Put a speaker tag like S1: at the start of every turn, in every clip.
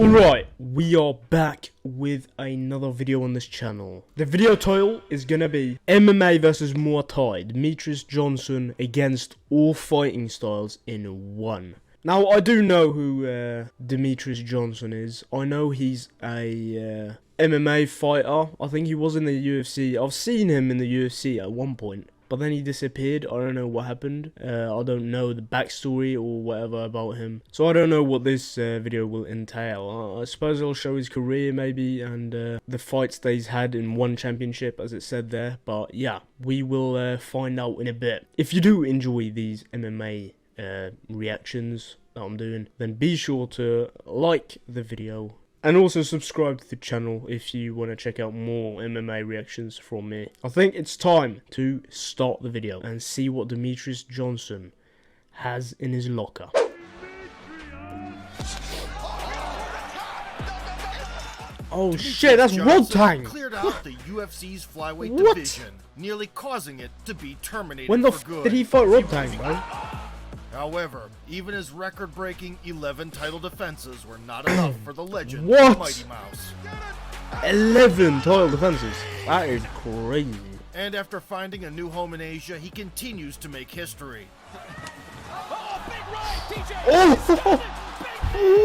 S1: Alright, we are back with another video on this channel. The video title is gonna be MMA versus Muay Thai, Demetrious Johnson against all fighting styles in one. Now, I do know who Demetrious Johnson is. I know he's a MMA fighter. I think he was in the UFC. I've seen him in the UFC at one point. But then he disappeared. I don't know what happened. I don't know the backstory or whatever about him. So I don't know what this video will entail. I suppose it'll show his career maybe and the fights that he's had in one championship as it said there. But yeah, we will find out in a bit. If you do enjoy these MMA reactions that I'm doing, then be sure to like the video. And also subscribe to the channel if you want to check out more MMA reactions from me. I think it's time to start the video and see what Demetrious Johnson has in his locker. Oh shit, that's RODTANG!
S2: Cleared out the UFC's flyweight division, nearly causing it to be terminated.
S1: When the
S2: for good.
S1: did he fight RODTANG, bro?
S2: However, even his record-breaking 11 title defenses were not enough for the legend
S1: What?
S2: Mighty Mouse.
S1: 11 title defenses. That is crazy.
S2: And after finding a new home in Asia, he continues to make history.
S1: Oh,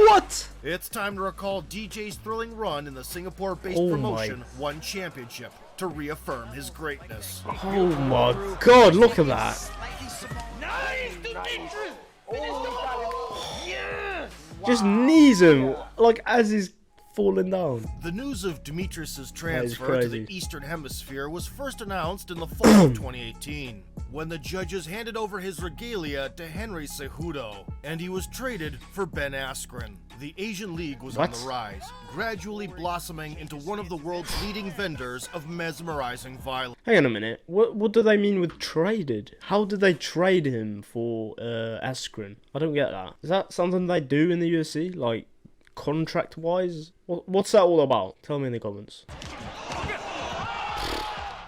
S1: what?
S2: It's time to recall DJ's thrilling run in the Singapore-based promotion One Championship to reaffirm his greatness.
S1: Oh my god, look at that. Just knees him, like as he's falling down.
S2: The news of Demetrious' transfer to the Eastern Hemisphere was first announced in the fall of 2018, when the judges handed over his regalia to Henry Cejudo, and he was traded for Ben Askren. The Asian League was on the rise, gradually blossoming into one of the world's leading vendors of mesmerizing violence.
S1: Hang on a minute, what do they mean with traded? How did they trade him for Askren? I don't get that. Is that something they do in the UFC, like contract-wise? What's that all about? Tell me in the comments.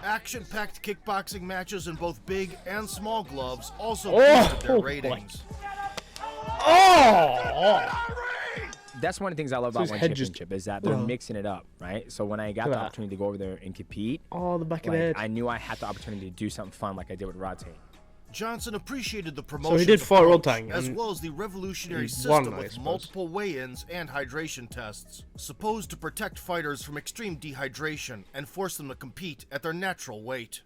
S2: Action-packed kickboxing matches in both big and small gloves also boosted their ratings.
S3: That's one of the things I love about One Championship is that they're mixing it up, right? So when I got the opportunity to go over there and compete,
S1: the back of the head.
S3: I knew I had the opportunity to do something fun like I did with RODTANG.
S2: Johnson appreciated the promotion,
S1: so he did fight RODTANG,
S2: as well as the revolutionary system with multiple weigh-ins and hydration tests, supposed to protect fighters from extreme dehydration and force them to compete at their natural weight.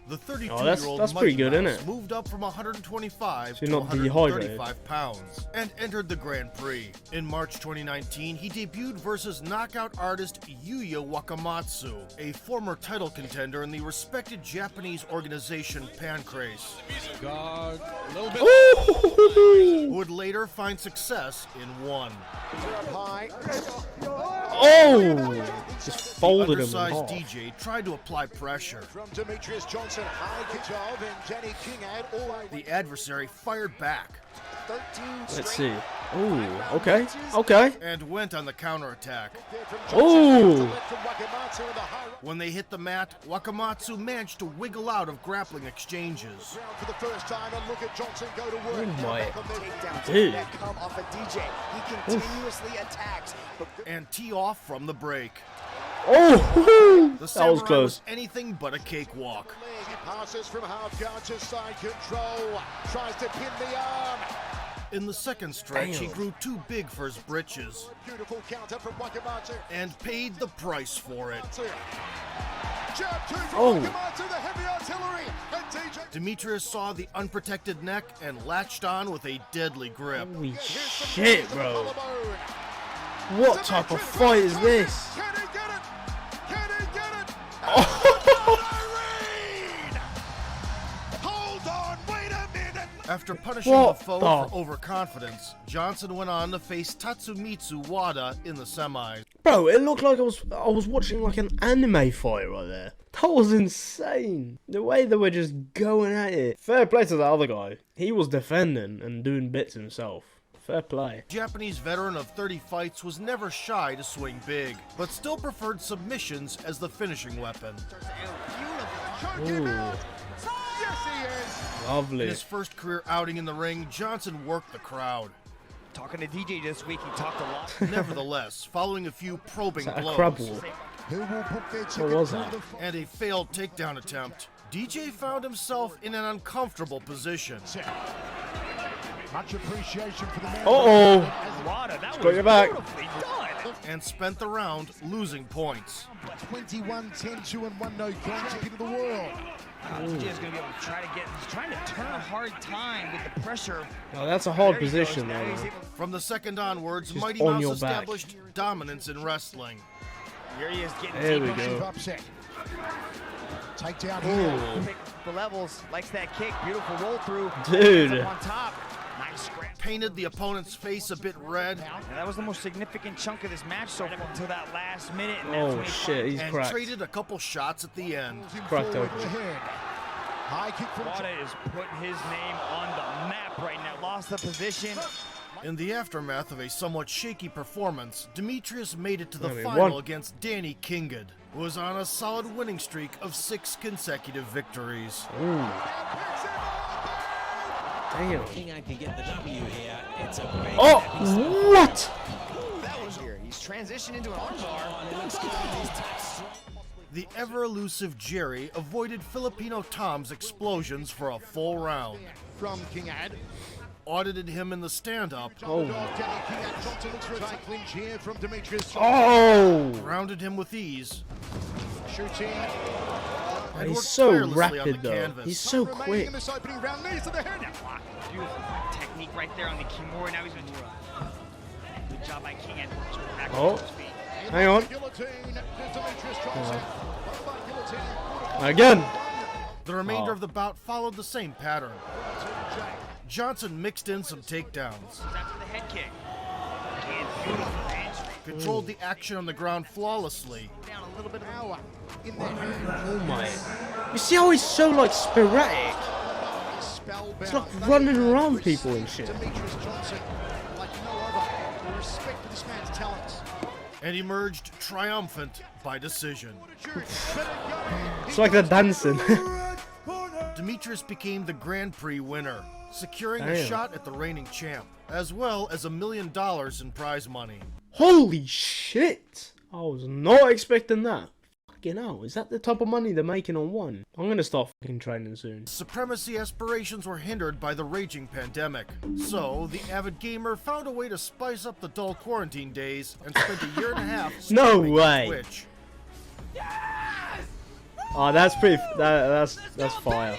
S2: The 32-year-old Mighty Mouse moved up from 125 to 135 pounds and entered the Grand Prix. In March 2019, he debuted versus knockout artist Yuya Wakamatsu, a former title contender in the respected Japanese organization Pancrase, who would later find success in One.
S1: Just folded him.
S2: The undersized DJ tried to apply pressure.
S4: From Demetrious Johnson, high control, and Jenny King had all.
S2: The adversary fired back.
S1: Let's see. Oh, okay, okay.
S2: And went on the counterattack.
S1: Oh!
S2: When they hit the mat, Wakamatsu managed to wiggle out of grappling exchanges.
S4: For the first time, and look at Johnson go to work.
S1: Oh my
S4: dude.
S2: And tee off from the break.
S1: Oh!
S2: The
S1: that was close.
S2: Was anything but a cakewalk.
S4: Passes from half guard to side control. Tries to pin the arm.
S2: In the second stretch, he grew too big for his britches.
S4: Beautiful counter from Wakamatsu.
S2: And paid the price for it. Demetrious saw the unprotected neck and latched on with a deadly grip.
S1: Holy shit, bro. What type of fight is this?
S4: Can he get it? Can he get it? Hold on, wait a minute.
S2: After punishing the foe for overconfidence, Johnson went on to face Tatsumitsu Wada in the semis.
S1: Bro, it looked like I was watching like an anime fight right there. That was insane. The way they were just going at it. Fair play to the other guy. He was defending and doing bits himself. Fair play.
S2: Japanese veteran of 30 fights was never shy to swing big, but still preferred submissions as the finishing weapon.
S1: Ooh. Lovely.
S2: In his first career outing in the ring, Johnson worked the crowd.
S5: Talking to DJ this week, he talked a lot.
S2: Nevertheless, following a few probing blows
S1: What was that?
S2: and a failed takedown attempt, DJ found himself in an uncomfortable position.
S4: Much appreciation for the man.
S1: Got your back.
S2: And spent the round losing points.
S4: 21, 10, 2 and 1 no count to the world.
S5: DJ is going to be able to he's trying to turn a hard time with the pressure.
S1: Oh, that's a hard position, though.
S2: From the second onwards,
S1: Just
S2: Mighty
S1: on
S2: Mouse
S1: your
S2: established dominance in wrestling.
S5: Here he is getting
S1: There we
S5: deep.
S1: go.
S4: Upset. Takedown
S1: Ooh.
S4: here.
S5: Pick the levels, likes that kick, beautiful roll through.
S1: Dude.
S5: Up on top. Nice scratch.
S2: Painted the opponent's face a bit red.
S5: And that was the most significant chunk of this match so far until that last minute. And
S1: Oh
S5: that's when he
S1: shit, he's
S2: And
S1: cracked.
S2: traded a couple shots at the end.
S1: Cracked
S4: Forward
S1: open.
S4: to the head. High kick from
S5: Wada is putting his name on the map right now. Lost the position.
S2: In the aftermath of a somewhat shaky performance, Demetrious made it to the
S1: I mean,
S2: final
S1: one.
S2: against Danny Kingad, who was on a solid winning streak of 6 consecutive victories.
S1: Ooh. Damn.
S6: King I can get the W here. It's a big
S1: Oh, what?
S5: That was here. He's transitioned into an armbar.
S6: It looks good.
S2: The ever-elusive Jerry avoided Filipino Tom's explosions for a full round.
S4: from King Ad.
S2: Audited him in the stand-up,
S1: Oh.
S4: King Ad Johnson looks for a tight clinch here from Demetrious.
S1: Oh.
S2: rounded him with ease,
S4: Shooting.
S2: and
S1: He's
S2: worked
S1: so
S2: tirelessly on the
S1: rapid, though.
S2: canvas.
S1: He's so
S4: Remaining
S1: quick.
S4: in this opening round, knees to the head.
S5: Beautiful technique right there on the Kimura. Now he's going to do a good job by King. Back
S1: Oh.
S5: to his feet.
S1: Hang on.
S4: Guillotine. Demetrious Johnson. Guillotine.
S1: Again.
S2: The remainder
S1: Oh.
S2: of the bout followed the same pattern. Johnson mixed in some takedowns,
S5: After the head kick. And beautiful hand straight
S2: controlled the action on the ground flawlessly,
S5: down a little bit of
S4: Power in the hand.
S1: Oh my. You see how he's so like sporadic?
S4: Spellbound.
S1: It's like running around people and shit.
S4: Demetrious Johnson, like no other. The respect for this man's talents.
S2: and emerged triumphant by decision.
S1: It's like they're dancing.
S2: Demetrious became the Grand Prix winner, securing a
S1: Damn.
S2: shot at the reigning champ, as well as $1 million in prize money.
S1: Holy shit! I was not expecting that. Fucking hell, is that the type of money they're making on one? I'm gonna start fucking training soon.
S2: Supremacy aspirations were hindered by the raging pandemic, so the avid gamer found a way to spice up the dull quarantine days and spent a year and a half
S1: No
S2: streaming on
S1: way.
S2: Twitch.
S1: Oh, that's pretty. That's fire.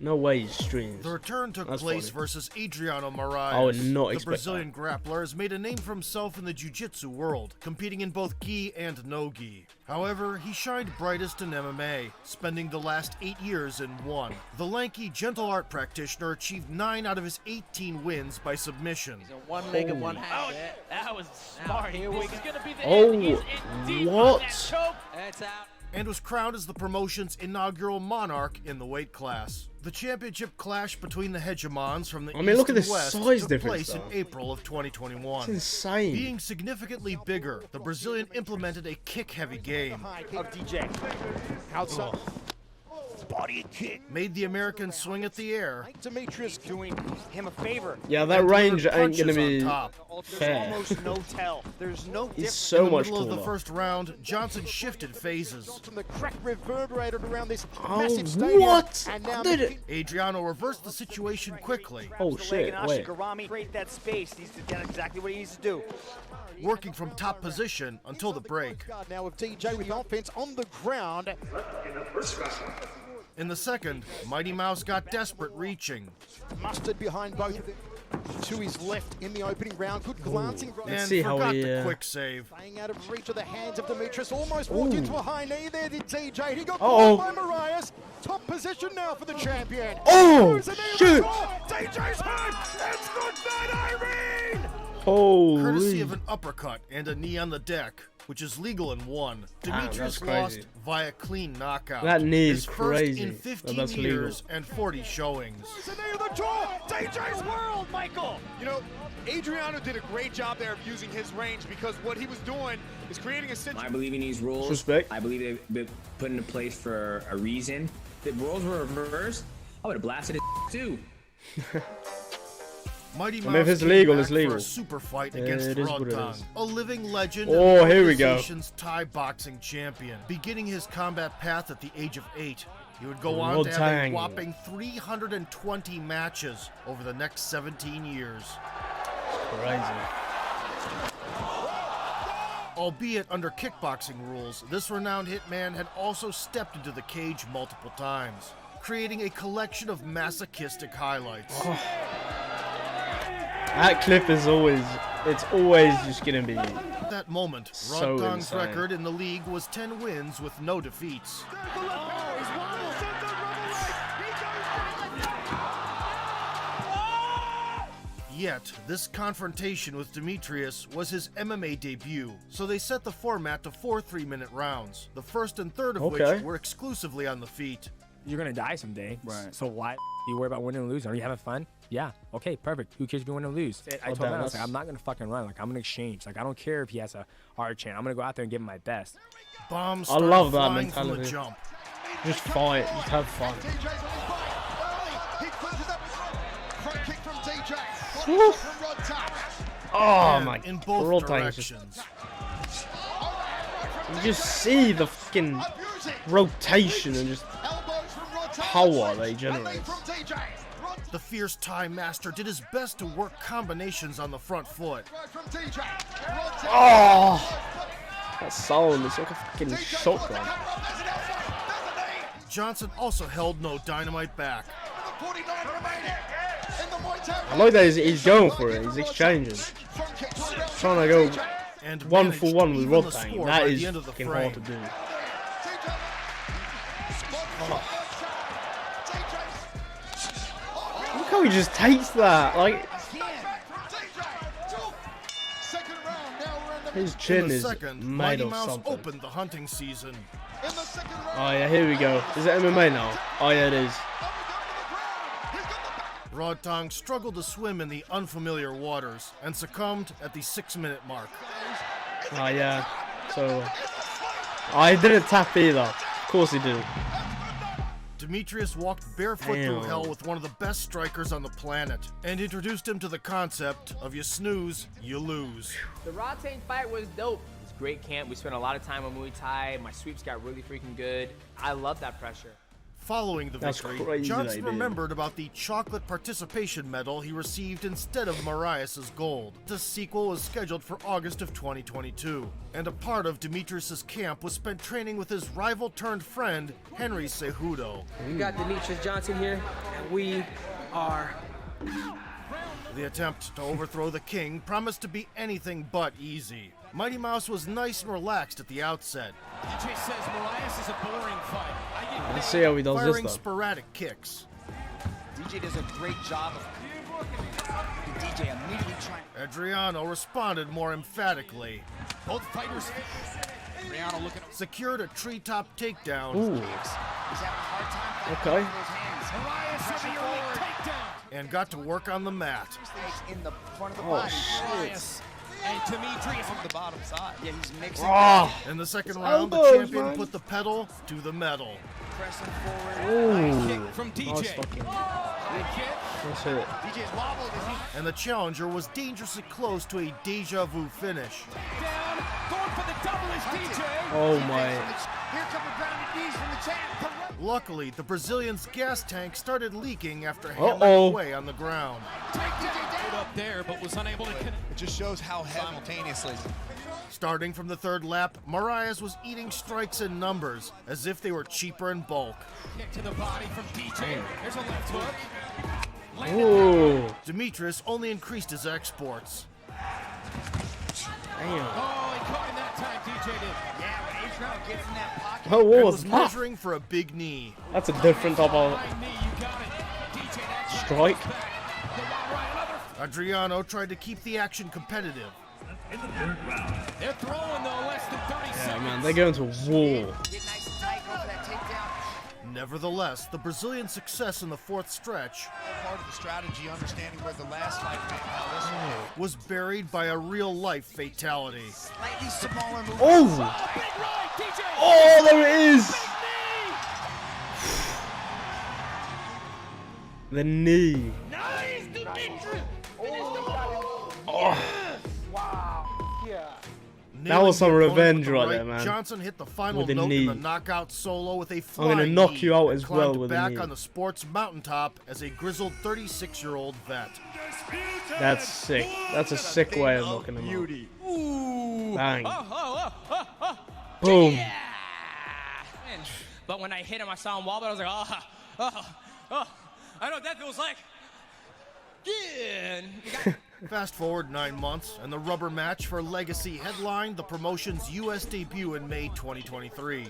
S1: No way he streams.
S2: The return took
S1: That's
S2: place
S1: funny.
S2: versus Adriano Moraes.
S1: I would not
S2: The
S1: expect
S2: Brazilian grappler has made a name for himself in the jiu-jitsu world, competing in both gi and no-gi. However, he shined brightest in MMA, spending the last 8 years in one. The lanky, gentle art practitioner achieved 9 out of his 18 wins by submission.
S6: One leg and one hand.
S7: That was smart.
S6: Here we
S7: This
S6: go.
S7: is gonna be the
S1: Oh,
S7: end. He's in deep on
S1: what?
S7: that choke.
S6: It's out.
S2: And was crowned as the promotion's inaugural monarch in the weight class. The championship clash between the hegemons from the
S1: I mean,
S2: East
S1: look at
S2: and
S1: the
S2: West
S1: size
S2: took
S1: difference,
S2: place in
S1: though.
S2: April of 2021.
S1: It's insane.
S2: Being significantly bigger, the Brazilian implemented a kick-heavy game,
S5: of DJ.
S4: Outside.
S5: Body kick.
S2: made the American swing at the air,
S4: Demetrious
S5: Doing him a favor.
S1: Yeah, that
S2: and
S1: range
S2: delivered
S1: ain't gonna
S2: punches
S1: be
S2: on top.
S5: There's
S1: fair.
S5: almost no tell. There's no
S1: He's
S5: difference.
S1: so
S2: In the
S1: much
S2: middle of the
S1: taller.
S2: first round, Johnson shifted phases.
S4: from the crack reverberated around this
S1: Oh,
S4: massive stadium.
S1: what?
S4: And now
S1: Did
S4: the
S1: it?
S2: Adriano reversed the situation quickly,
S1: Oh
S5: The leg
S1: shit!
S5: and
S1: Wait.
S5: Ashigarami create that space. He's done exactly what he needs to do.
S2: working from top position until the break.
S4: guard now with DJ with offense on the ground.
S2: In the second, Mighty Mouse got desperate, reaching,
S4: Mustered behind both of them. To his left in the opening round. Good glancing.
S1: Let's
S2: and
S1: see how
S2: forgot
S1: he,
S2: the quick save.
S4: Playing out of reach of the hands of Demetrious. Almost walked into a high knee there, did DJ. He got
S1: Uh-oh.
S4: caught by Marias. Top position now for the champion.
S1: Oh,
S4: Throws a knee to the
S1: shit.
S4: jaw. DJ's hurt. It's goodbye, Irene.
S1: Holy.
S2: Courtesy of an uppercut and a knee on the deck, which is legal in one, Demetrious
S1: that's crazy.
S2: lost via clean knockout.
S1: That knee
S2: His
S1: is
S2: first
S1: crazy,
S2: in
S1: but
S2: 15
S1: that's legal.
S2: years and 40 showings.
S4: Throws a knee to the jaw. DJ's world,
S5: Michael.
S8: You know, Adriano did a great job there of using his range because what he was doing is creating a situation.
S3: I believe in these rules.
S1: Respect.
S3: I believe they've been put into place for a reason. If the roles were reversed, I would have blasted it too.
S2: Mighty
S1: I
S2: Mouse
S1: mean, if it's
S2: came
S1: legal,
S2: back
S1: it's legal.
S2: for a super fight against
S1: it is what it
S2: RODTANG,
S1: is.
S2: a living legend
S1: Oh,
S2: and
S1: here
S2: the
S1: we go.
S2: organization's Thai boxing champion. Beginning his combat path at the age of 8, he would go on to have a
S1: RODTANG.
S2: whopping 320 matches over the next 17 years.
S1: Crazy.
S2: Albeit under kickboxing rules, this renowned hitman had also stepped into the cage multiple times, creating a collection of masochistic highlights.
S1: Oh. That clip is always, it's always just gonna be
S2: At that moment,
S1: so
S2: RODTANG's
S1: insane.
S2: record in the league was 10 wins with no defeats. Yet, this confrontation with Demetrious was his MMA debut, so they set the format to 4 3-minute rounds, the first and third of which were exclusively on the feet.
S3: You're gonna die someday, right? So why do you worry about winning and losing? Are you having fun? Yeah. Okay, perfect. Who cares if you win or lose? I told him, I was like, I'm not gonna fucking run. Like, I'm gonna exchange. Like, I don't care if he has a hard chance. I'm gonna go out there and give him my best.
S2: Bombs
S1: I
S2: started
S1: love that
S2: flying from the
S1: mentality.
S2: jump.
S1: Just fight, just have fun. Oh
S2: And
S1: my
S2: in both
S1: RODTANG just,
S2: directions.
S1: you just see the fucking rotation and just power they generate.
S2: The fierce Thai master did his best to work combinations on the front foot.
S1: Oh, that sound is like a fucking shotgun.
S2: Johnson also held no dynamite back.
S1: I like that he's going for it, he's exchanging. Trying to go
S2: And
S1: 1-for-1 with
S2: managed to even the
S1: RODTANG.
S2: score
S1: That
S2: by
S1: is
S2: the end of the
S1: fucking
S2: frame.
S1: hard to do. Look how he just takes that, like his
S2: In
S1: chin
S2: the
S1: is
S2: second,
S1: made
S2: Mighty
S1: of
S2: Mouse
S1: something.
S2: opened the hunting season.
S1: Oh yeah, here we go. Is it MMA now? Oh yeah, it is.
S2: RODTANG struggled to swim in the unfamiliar waters and succumbed at the 6-minute mark.
S1: Oh yeah. So I didn't tap either. Of course he didn't.
S2: Demetrious walked barefoot through
S1: Damn.
S2: hell with one of the best strikers on the planet and introduced him to the concept of you snooze, you lose.
S3: The RODTANG fight was dope. It was great camp. We spent a lot of time on Muay Thai. My sweeps got really freaking good. I love that pressure.
S2: Following the
S1: That's
S2: victory,
S1: crazy
S2: Johnson
S1: idea.
S2: remembered about the chocolate participation medal he received instead of Marias's gold. The sequel was scheduled for August of 2022, and a part of Demetrius' camp was spent training with his rival-turned-friend, Henry Cejudo.
S9: We got Demetrious Johnson here, and we are...
S2: The attempt to overthrow the king promised to be anything but easy. Mighty Mouse was nice and relaxed at the outset,
S7: DJ says Marias is a boring fight.
S1: Let's see how he does
S2: firing
S1: this though.
S2: sporadic kicks.
S6: DJ does a great job of DJ immediately trying.
S2: Adriano responded more emphatically,
S7: Both fighters. Rihanna looking.
S2: secured a treetop takedown,
S1: Ooh.
S6: He's having a hard time
S1: Okay.
S6: fighting with those hands.
S7: Marias for the early takedown.
S2: and got to work on the mat.
S6: Stays in the front of the
S1: Oh
S6: body.
S7: Marias and Demetrious
S6: From the bottom side. Yeah, he's mixing.
S1: Oh.
S2: In the second
S1: His
S2: round, the
S1: elbows,
S2: champion
S1: man.
S2: put the pedal to the metal.
S6: Pressing forward.
S1: Ooh.
S7: kick from DJ.
S1: Nice fucking.
S7: Big kick.
S1: That's it.
S6: DJ's wobbled as he
S2: And the challenger was dangerously close to a deja vu finish.
S7: Down. Going for the double is DJ.
S1: Oh my.
S6: Here come the grounded knees from the champ.
S2: Luckily, the Brazilian's gas tank started leaking after
S1: Uh-oh.
S2: hammering away on the ground.
S7: Put up there, but was unable to connect.
S6: It just shows how simultaneously.
S2: Starting from the third lap, Marias was eating strikes in numbers, as if they were cheaper in bulk.
S7: Kick to the body from DJ. There's a left hook.
S1: Ooh.
S2: Demetrius only increased his exports.
S1: Damn.
S7: Oh, he caught him that time, DJ did.
S6: Yeah, when Adriano gets in that pocket.
S1: Oh,
S2: And
S1: what
S2: was
S1: was that?
S2: measuring for a big knee.
S1: That's a different type of
S7: High knee, you got it. DJ, that's
S1: strike.
S7: the right, another.
S2: Adriano tried to keep the action competitive.
S7: They're throwing though less than 30
S1: Yeah,
S7: seconds.
S1: man, they're going to war.
S6: Get nice and tight, go for that takedown.
S2: Nevertheless, the Brazilian success in the fourth stretch
S6: Part of the strategy, understanding where the last fight went. Now this one,
S2: was buried by a real-life fatality.
S6: slightly smaller move.
S1: Oh!
S7: Big right, DJ.
S1: Oh, there it is!
S7: Knee.
S1: The knee.
S7: Nice, Demetrious.
S4: Wow. Yeah.
S1: That was some
S2: Nailing the opponent
S1: revenge
S2: with the
S1: right there, man.
S2: Johnson hit the final
S1: With a
S2: note
S1: knee.
S2: in the knockout solo with a
S1: I'm
S2: flying
S1: gonna knock
S2: knee
S1: you out
S2: and
S1: as well
S2: climbed
S1: with a
S2: back
S1: knee.
S2: on the sports mountaintop as a grizzled 36-year-old vet.
S1: That's sick. That's a sick way of knocking him out. Bang. Boom.
S9: But when I hit him, I saw him wobble. I was like, I know what that feels like. Yeah.
S2: Fast forward 9 months, and the rubber match for Legacy headlined the promotion's U.S. debut in May 2023.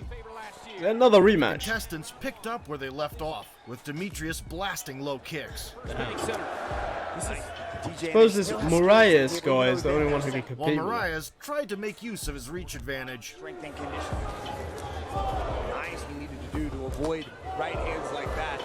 S1: Another rematch.
S2: Contestants picked up where they left off, with Demetrious blasting low kicks.
S1: I suppose this Marias guy is the only one who can
S2: While
S1: compete with.
S2: Marias tried to make use of his reach advantage.
S6: Strength and conditioning. Nice he needed to do to avoid right hands like that.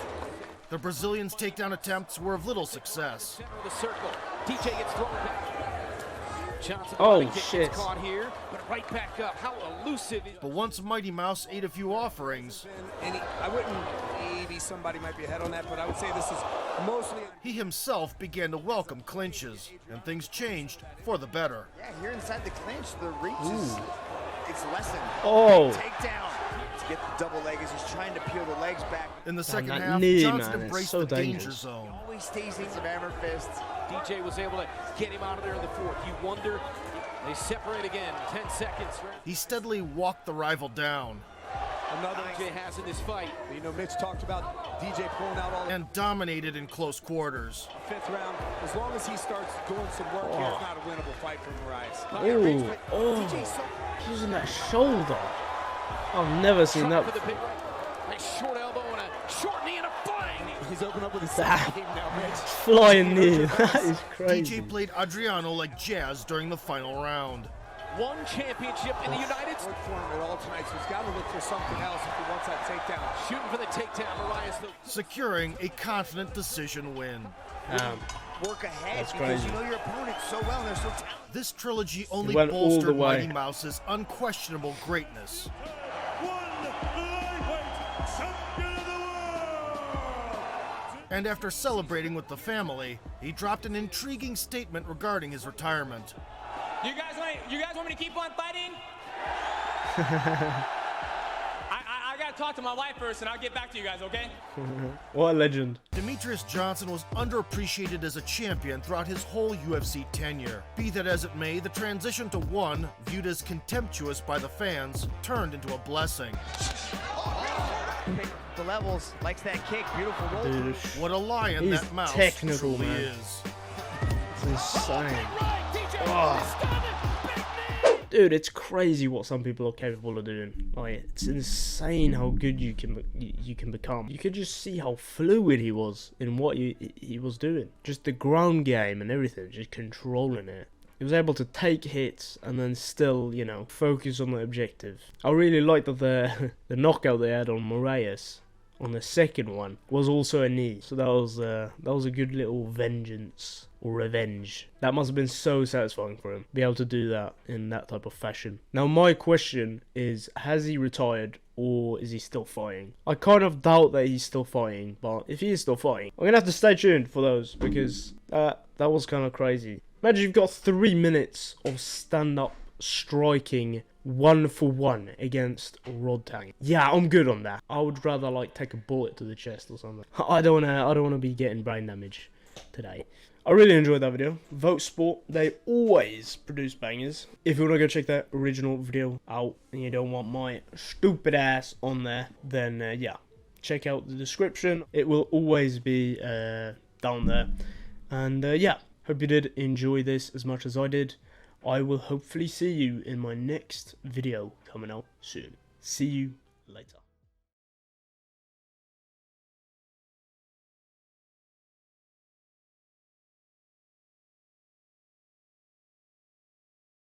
S2: The Brazilian's takedown attempts were of little success.
S7: Center of the circle. DJ gets thrown back. Johnson
S1: Oh,
S7: body kick
S1: shit.
S7: gets caught here, but right back up. How elusive is
S2: But once Mighty Mouse ate a few offerings,
S6: I wouldn't, maybe somebody might be ahead on that, but I would say this is mostly.
S2: he himself began to welcome clinches, and things changed for the better.
S6: Yeah, here inside the clinch, the reach is it's lessened.
S1: Oh.
S6: Takedown to get the double leg as he's trying to peel the legs back.
S2: In the second
S1: that
S2: half,
S1: knee,
S2: Johnson
S1: man, it's
S2: embraced
S1: so
S2: the danger
S1: dangerous.
S2: zone.
S6: Always stays in some hammer fists.
S7: DJ was able to get him out of there in the fourth. You wonder, they separate again. 10 seconds.
S2: He steadily walked the rival down
S7: Another DJ has in this fight.
S6: You know, Mitch talked about DJ pulling out all
S2: and dominated in close quarters.
S6: fifth round. As long as he starts doing some work here, it's not a winnable fight for Marias.
S1: Ooh, oh, using that shoulder. I've never seen that
S7: For the
S1: before.
S7: big right. Nice short elbow and a short knee and a flying knee.
S6: He's opened up with a
S1: That
S6: game now, Mitch.
S1: flying knee. That is crazy.
S2: DJ played Adriano like jazz during the final round.
S7: One championship in the United States.
S6: Work for him at all tonight, so he's got to look for something else if he wants that takedown.
S7: Shooting for the takedown. Marias
S2: Securing a confident decision win.
S6: Work ahead
S1: That's
S6: because
S1: crazy.
S6: you know your opponent so well and they're so talented.
S2: This trilogy only
S1: went all the
S2: bolstered
S1: way.
S2: Mighty Mouse's unquestionable greatness. And after celebrating with the family, he dropped an intriguing statement regarding his retirement.
S9: You guys want me to keep on fighting? I gotta talk to my wife first, and I'll get back to you guys, okay?
S1: What a legend.
S2: Demetrious Johnson was underappreciated as a champion throughout his whole UFC tenure. Be that as it may, the transition to one, viewed as contemptuous by the fans, turned into a blessing.
S6: The levels, likes that kick, beautiful roll.
S1: Dude,
S2: What a lion
S1: He's
S2: that mouse
S1: technical,
S2: truly
S1: man.
S2: is.
S1: it's insane. Oh. Dude, it's crazy what some people are capable of doing. Like, it's insane how good you can become. You could just see how fluid he was in what he was doing. Just the ground game and everything, just controlling it. He was able to take hits and then still, you know, focus on the objective. I really like that the knockout they had on Marias on the second one was also a knee. So that was a good little vengeance or revenge. That must have been so satisfying for him, be able to do that in that type of fashion. Now my question is, has he retired or is he still fighting? I kind of doubt that he's still fighting, but if he is still fighting, I'm gonna have to stay tuned for those because that was kind of crazy. Imagine you've got 3 minutes of stand-up striking 1-for-1 against RODTANG. Yeah, I'm good on that. I would rather like take a bullet to the chest or something. I don't wanna be getting brain damage today. I really enjoyed that video. Vote Sport, they always produce bangers. If you wanna go check that original video out and you don't want my stupid ass on there, then yeah, check out the description. It will always be down there. And yeah, hope you did enjoy this as much as I did. I will hopefully see you in my next video coming out soon. See you later.